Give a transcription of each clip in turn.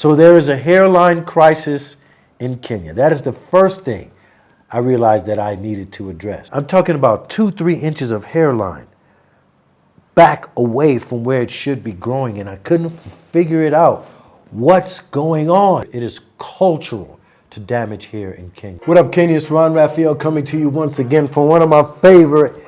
So there is a hairline crisis in Kenya. That is the first thing I realized that I needed to address. I'm talking about 2-3 inches of hairline back away from where it should be growing, and I couldn't figure it out. What's going on? It is cultural to damage hair in Kenya. What up, Kenya? It's Ron Raphael coming to you once again from one of my favorite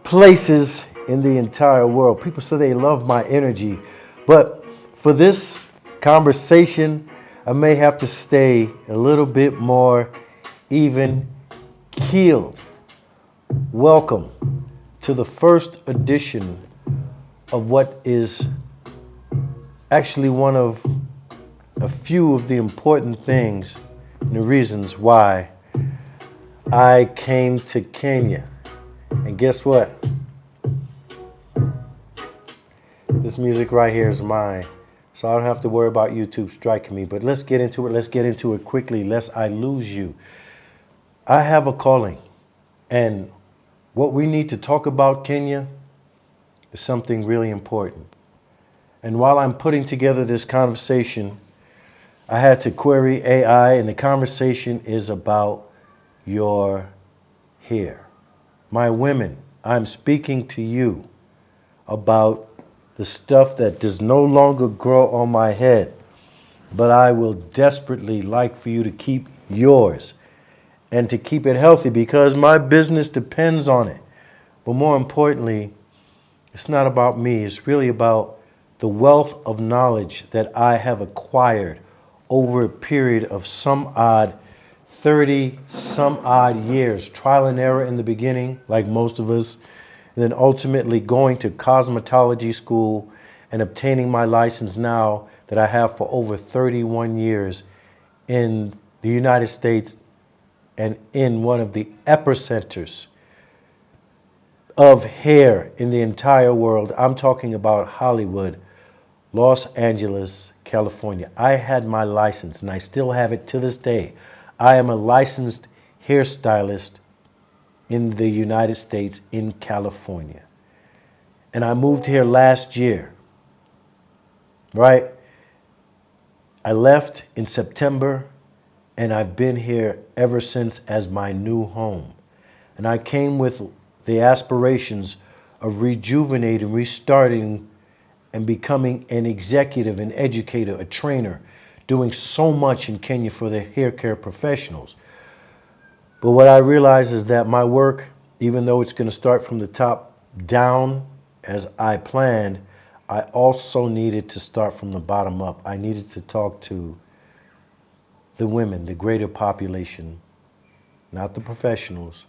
places in the entire world. People say they love my energy, but for this conversation, I may have to stay a little bit more even keeled. Welcome to the first edition of what is actually one of a few of the important things and the reasons why I came to Kenya. And guess what? This music right here is mine, so I don't have to worry about YouTube striking me. But let's get into it. Let's get into it quickly, lest I lose you. I have a calling, and what we need to talk about, Kenya, is something really important. And while I'm putting together this conversation, I had to query AI, and the conversation is about your hair. My women, I'm speaking to you about the stuff that does no longer grow on my head, but I will desperately like for you to keep yours and to keep it healthy, because my business depends on it. But more importantly, it's not about me. It's really about the wealth of knowledge that I have acquired over a period of some odd 30 some odd years, trial and error in the beginning, like most of us, and then ultimately going to cosmetology school and obtaining my license now that I have for over 31 years in the United States and in one of the epicenters of hair in the entire world. I'm talking about Hollywood, Los Angeles, California. I had my license, and I still have it to this day. I am a licensed hairstylist in the United States, in California. And I moved here last year, right? I left in September, and I've been here ever since as my new home. And I came with the aspirations of rejuvenating, restarting, and becoming an executive, an educator, a trainer, doing so much in Kenya for the hair care professionals. But what I realize is that my work, even though it's going to start from the top down as I planned, I also needed to start from the bottom up. I needed to talk to the women, the greater population, not the professionals,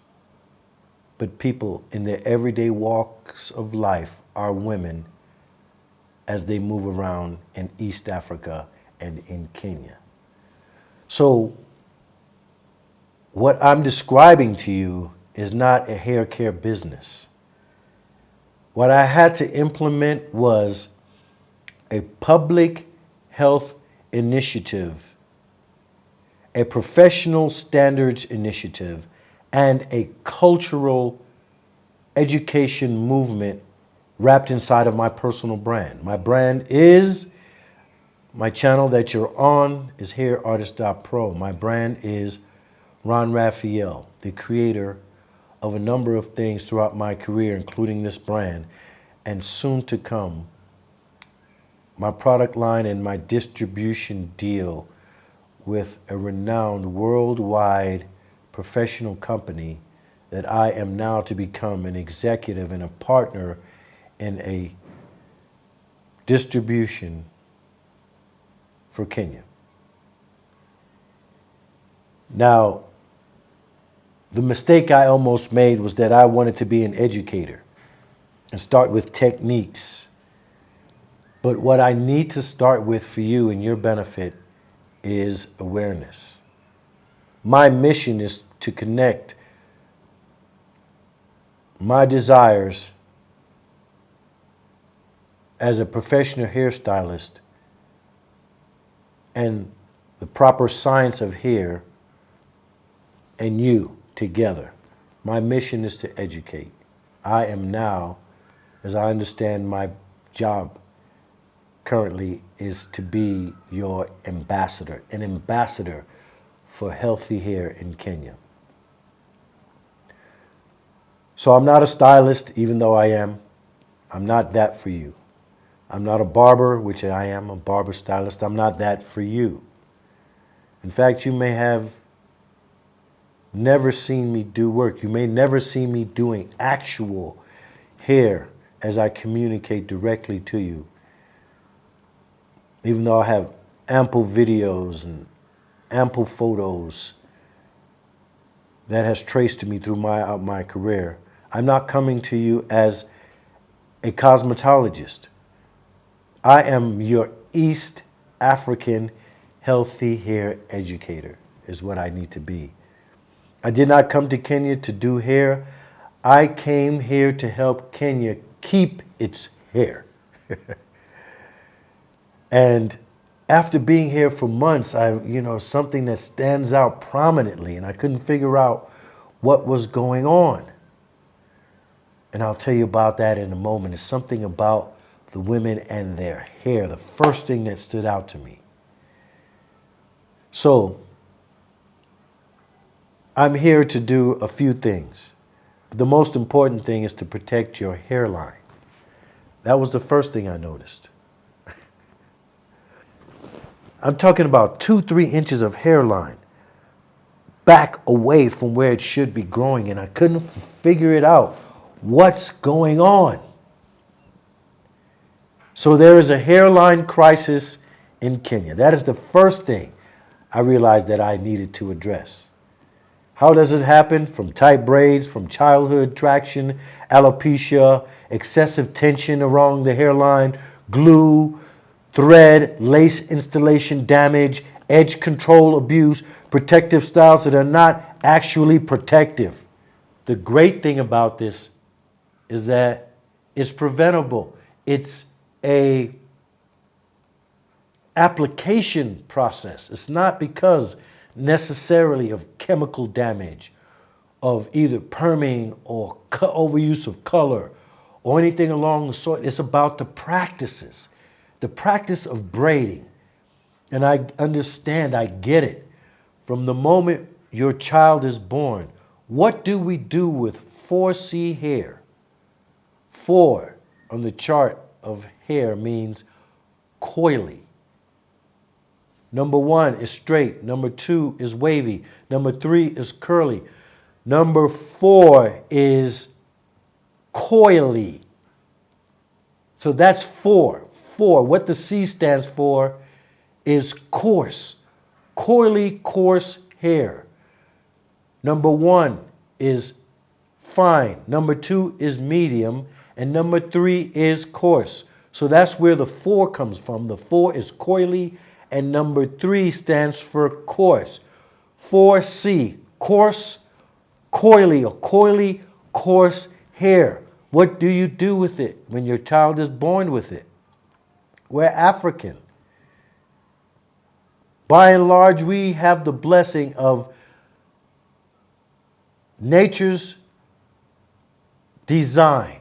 but people in their everyday walks of life are women as they move around in East Africa and in Kenya. So what I'm describing to you is not a hair care business. What I had to implement was a public health initiative, a professional standards initiative, and a cultural education movement wrapped inside of my personal brand. My brand is, my channel that you're on is HairArtist-pro. My brand is Ron Raphael, the creator of a number of things throughout my career, including this brand, and soon to come, my product line and my distribution deal with a renowned worldwide professional company that I am now to become an executive and a partner in a distribution for Kenya. Now, the mistake I almost made was that I wanted to be an educator and start with techniques. But what I need to start with for you and your benefit is awareness. My mission is to connect my desires as a professional hairstylist and the proper science of hair and you together. My mission is to educate. I am now, as I understand my job, currently is to be your ambassador, an ambassador for healthy hair in Kenya. So I'm not a stylist, even though I am. I'm not that for you. I'm not a barber, which I am, a barber stylist. I'm not that for you. In fact, you may have never seen me do work. You may never see me doing actual hair as I communicate directly to you. Even though I have ample videos and ample photos that has traced me through my career, I'm not coming to you as a cosmetologist. I am your East African healthy hair educator, is what I need to be. I did not come to Kenya to do hair. I came here to help Kenya keep its hair. And after being here for months, something that stands out prominently, and I couldn't figure out what was going on. And I'll tell you about that in a moment. It's something about the women and their hair, the first thing that stood out to me. So, I'm here to do a few things. But the most important thing is to protect your hairline. That was the first thing I noticed. I'm talking about 2-3 inches of hairline back away from where it should be growing, and I couldn't figure it out. What's going on? So there is a hairline crisis in Kenya. That is the first thing I realized that I needed to address. How does it happen? From tight braids, from childhood traction, alopecia, excessive tension around the hairline, glue, thread, lace installation damage, edge control abuse, protective styles that are not actually protective. The great thing about this is that it's preventable. It's a application process. It's not because necessarily of chemical damage, of either perming or overuse of color or anything along the sort. It's about the practices, the practice of braiding. And I understand, I get it. From the moment your child is born, what do we do with 4C hair? 4 on the chart of hair means coily. Number 1 is straight. Number 2 is wavy. Number 3 is curly. Number 4 is coily. So that's 4. 4. What the C stands for is coarse. Coily, coarse hair. Number 1 is fine. Number 2 is medium. And number 3 is coarse. So that's where the 4 comes from. The 4 is coily, and number 3 stands for coarse. 4C, coarse, coily, or coily, coarse hair. What do you do with it when your child is born with it? We're African. By and large, we have the blessing of nature's design,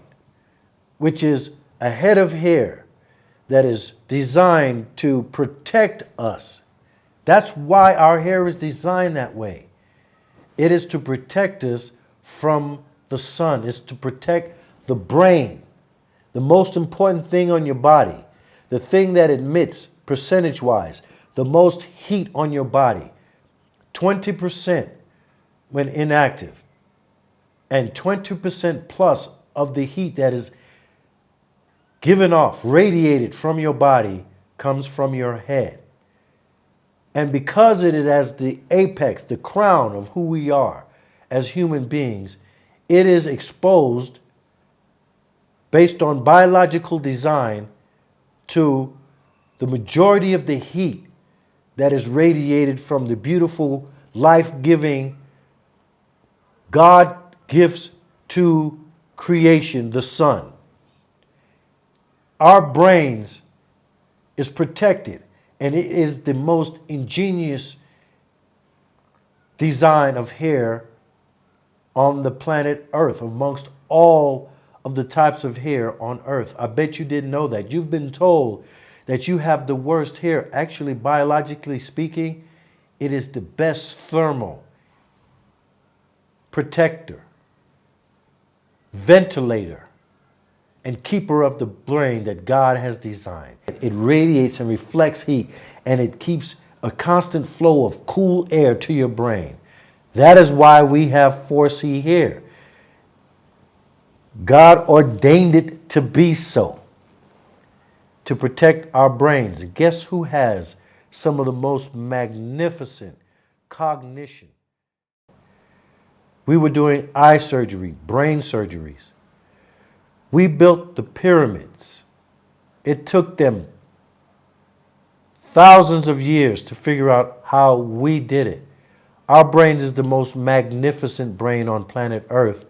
which is a head of hair that is designed to protect us. That's why our hair is designed that way. It is to protect us from the sun. It's to protect the brain, the most important thing on your body, the thing that emits, percentage-wise, the most heat on your body. 20% when inactive, and 20% plus of the heat that is given off, radiated from your body, comes from your head. And because it is as the apex, the crown of who we are as human beings, it is exposed based on biological design to the majority of the heat that is radiated from the beautiful, life-giving God gives to creation, the sun. Our brains is protected, and it is the most ingenious design of hair on the planet Earth, amongst all of the types of hair on Earth. I bet you didn't know that. You've been told that you have the worst hair. Actually, biologically speaking, it is the best thermal protector, ventilator, and keeper of the brain that God has designed. It radiates and reflects heat, and it keeps a constant flow of cool air to your brain. That is why we have 4C hair. God ordained it to be so, to protect our brains. Guess who has some of the most magnificent cognition? We were doing eye surgery, brain surgeries. We built the pyramids. It took them thousands of years to figure out how we did it. Our brain is the most magnificent brain on planet Earth,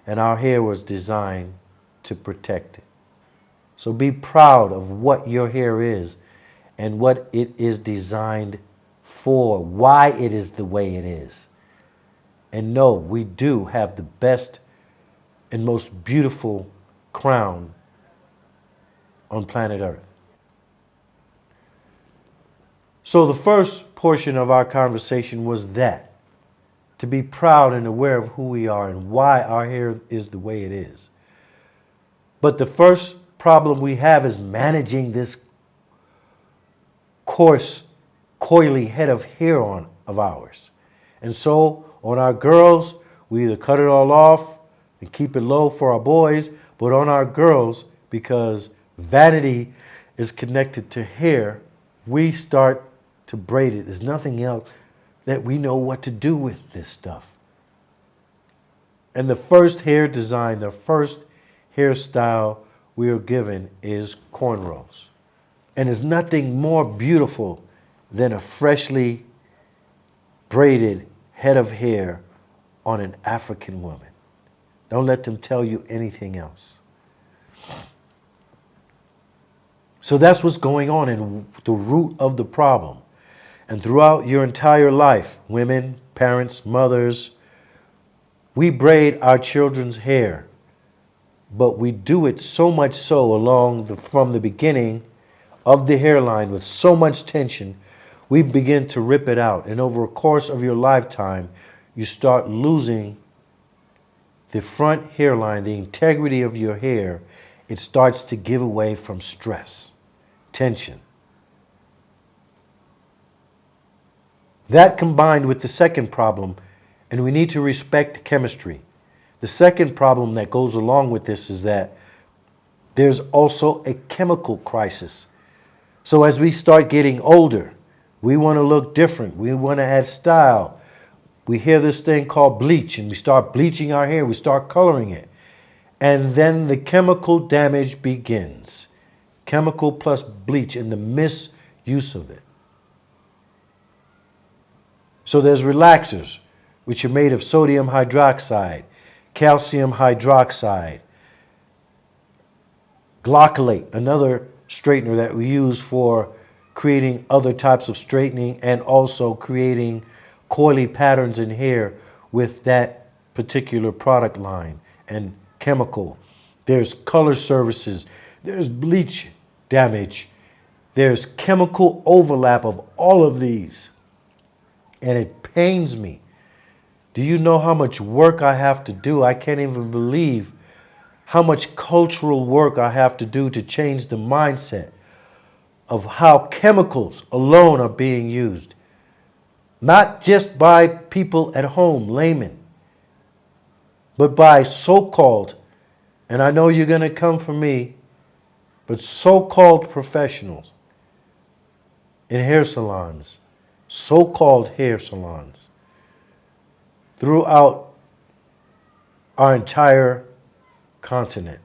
and our hair was designed to protect it. So be proud of what your hair is and what it is designed for, why it is the way it is. And know we do have the best and most beautiful crown on planet Earth. So the first portion of our conversation was that, to be proud and aware of who we are and why our hair is the way it is. But the first problem we have is managing this coarse, coily head of hair of ours. And so on our girls, we either cut it all off and keep it low for our boys, but on our girls, because vanity is connected to hair, we start to braid it. There's nothing else that we know what to do with this stuff. And the first hair design, the first hairstyle we are given is cornrows. And there's nothing more beautiful than a freshly braided head of hair on an African woman. Don't let them tell you anything else. So that's what's going on in the root of the problem. And throughout your entire life, women, parents, mothers, we braid our children's hair. But we do it so much so from the beginning of the hairline with so much tension, we begin to rip it out. And over a course of your lifetime, you start losing the front hairline, the integrity of your hair. It starts to give away from stress, tension. That combined with the second problem, and we need to respect chemistry. The second problem that goes along with this is that there's also a chemical crisis. So as we start getting older, we want to look different. We want to add style. We hear this thing called bleach, and we start bleaching our hair. We start coloring it. And then the chemical damage begins. Chemical plus bleach and the misuse of it. So there's relaxers, which are made of sodium hydroxide, calcium hydroxide, glycolate, another straightener that we use for creating other types of straightening and also creating coily patterns in hair with that particular product line and chemical. There's color services, there's bleach damage, there's chemical overlap of all of these. And it pains me. Do you know how much work I have to do? I can't even believe how much cultural work I have to do to change the mindset of how chemicals alone are being used. Not just by people at home, laymen, but by so-called, and I know you're going to come for me, but so-called professionals in hair salons, so-called hair salons, throughout our entire continent,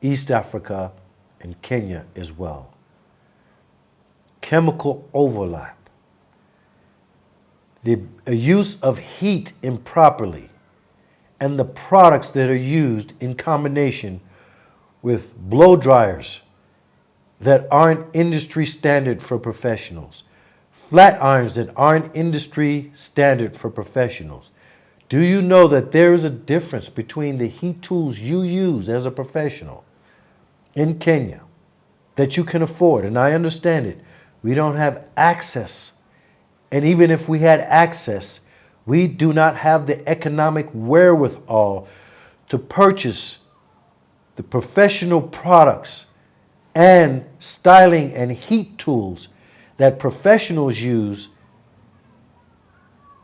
East Africa and Kenya as well. Chemical overlap. The use of heat improperly and the products that are used in combination with blow dryers that aren't industry standard for professionals, flat irons that aren't industry standard for professionals. Do you know that there is a difference between the heat tools you use as a professional in Kenya that you can afford. And I understand it. We don't have access. And even if we had access, we do not have the economic wherewithal to purchase the professional products and styling and heat tools that professionals use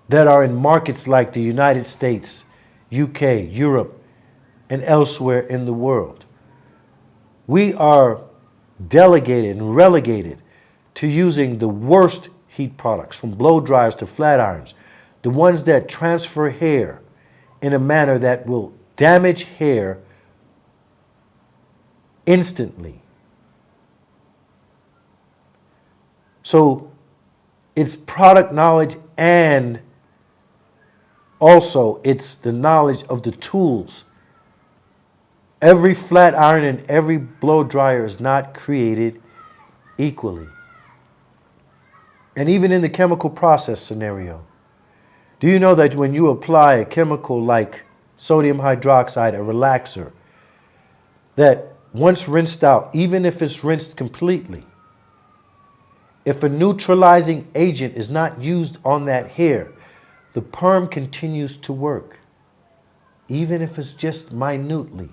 that are in markets like the United States, UK, Europe, and elsewhere in the world. We are delegated and relegated to using the worst heat products, from blow dryers to flat irons, the ones that transfer hair in a manner that will damage hair instantly. So it's product knowledge, and also it's the knowledge of the tools. Every flat iron and every blow dryer is not created equally. And even in the chemical process scenario, do you know that when you apply a chemical like sodium hydroxide, a relaxer, that once rinsed out, even if it's rinsed completely, if a neutralizing agent is not used on that hair, the perm continues to work. Even if it's just minutely,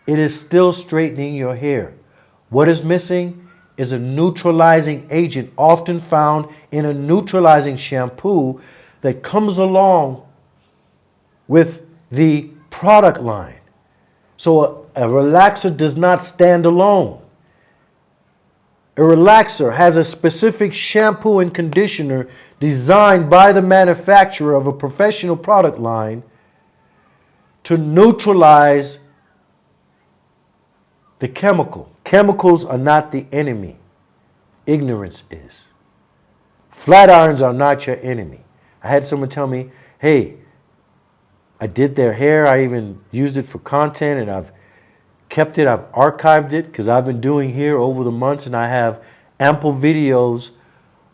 it is still straightening your hair. What is missing is a neutralizing agent, often found in a neutralizing shampoo that comes along with the product line. So a relaxer does not stand alone. A relaxer has a specific shampoo and conditioner designed by the manufacturer of a professional product line to neutralize the chemical. Chemicals are not the enemy. Ignorance is. Flat irons are not your enemy. I had someone tell me, hey, I did their hair. I even used it for content, and I've kept it. I've archived it because I've been doing hair over the months, and I have ample videos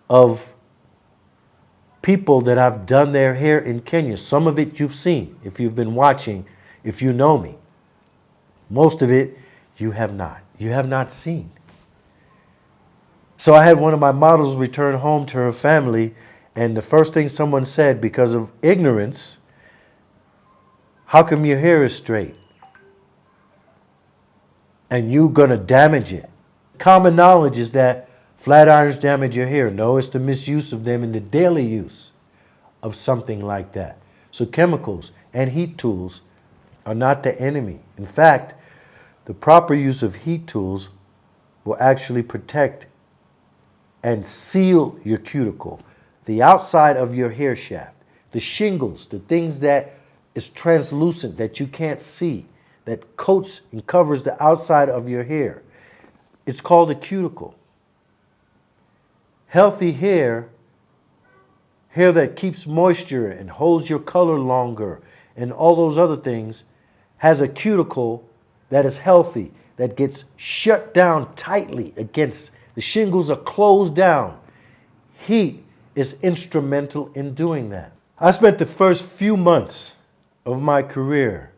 of people that I've done their hair in Kenya. Some of it you've seen if you've been watching, if you know me. Most of it you have not. You have not seen. So I had one of my models return home to her family, and the first thing someone said, because of ignorance, how come your hair is straight? And you're going to damage it. Common knowledge is that flat irons damage your hair. No, it's the misuse of them in the daily use of something like that. So chemicals and heat tools are not the enemy. In fact, the proper use of heat tools will actually protect and seal your cuticle, the outside of your hair shaft, the shingles, the things that is translucent that you can't see, that coats and covers the outside of your hair. It's called a cuticle. Healthy hair, hair that keeps moisture and holds your color longer and all those other things, has a cuticle that is healthy, that gets shut down tightly against. The shingles are closed down. Heat is instrumental in doing that. I spent the first few months of my career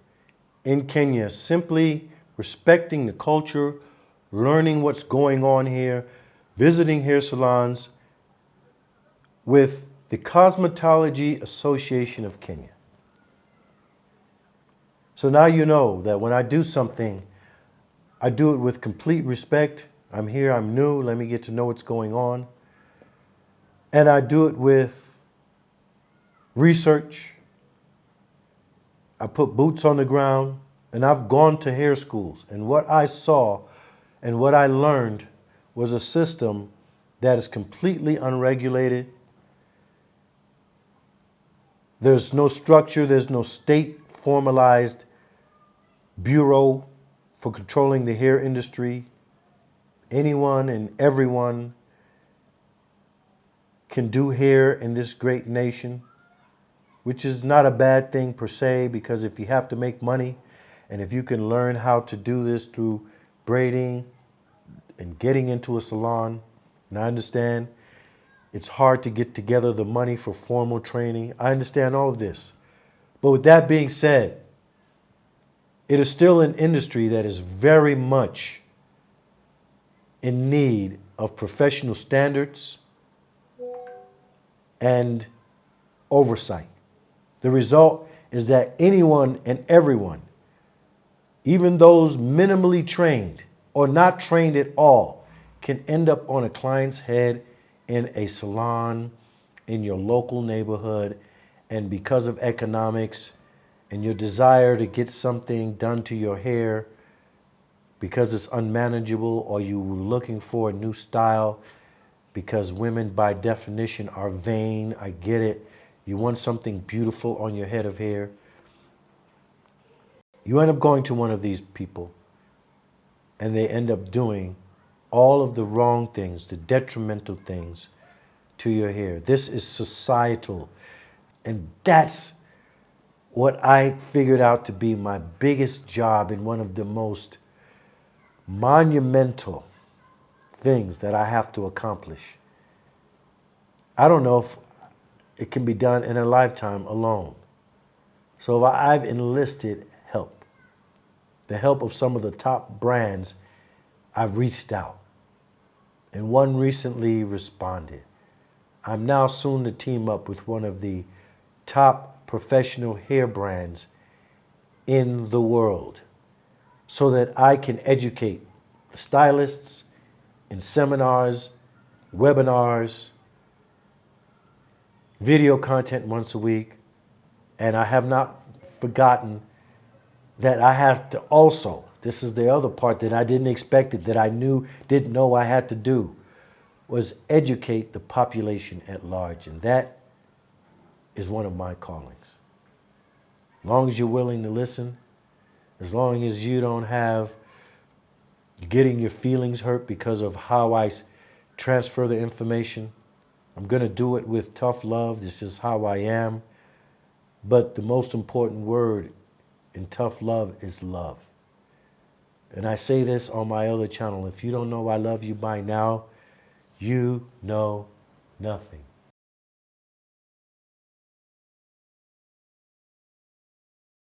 in Kenya simply respecting the culture, learning what's going on here, visiting hair salons with the Cosmetology Association of Kenya. So now you know that when I do something, I do it with complete respect. I'm here, I'm new, let me get to know what's going on. And I do it with research. I put boots on the ground, and I've gone to hair schools. And what I saw and what I learned was a system that is completely unregulated. There's no structure, there's no state formalized bureau for controlling the hair industry. Anyone and everyone can do hair in this great nation, which is not a bad thing per se, because if you have to make money and if you can learn how to do this through braiding and getting into a salon, and I understand it's hard to get together the money for formal training. I understand all of this. But with that being said, it is still an industry that is very much in need of professional standards and oversight. The result is that anyone and everyone, even those minimally trained or not trained at all, can end up on a client's head in a salon in your local neighborhood. And because of economics and your desire to get something done to your hair because it's unmanageable, or you were looking for a new style, because women by definition are vain, I get it. You want something beautiful on your head of hair. You end up going to one of these people and they end up doing all of the wrong things, the detrimental things to your hair. This is societal. And that's what I figured out to be my biggest job and one of the most monumental things that I have to accomplish. I don't know if it can be done in a lifetime alone. So I've enlisted help, the help of some of the top brands. I've reached out, and one recently responded. I'm now soon to team up with one of the top professional hair brands in the world so that I can educate stylists in seminars, webinars, video content once a week. And I have not forgotten that I have to also, this is the other part that I didn't expect it, that I didn't know I had to do, was educate the population at large. And that is one of my callings. As long as you're willing to listen, as long as you don't have getting your feelings hurt because of how I transfer the information, I'm going to do it with tough love. This is how I am. But the most important word in tough love is love. And I say this on my other channel. If you don't know I love you by now, you know nothing.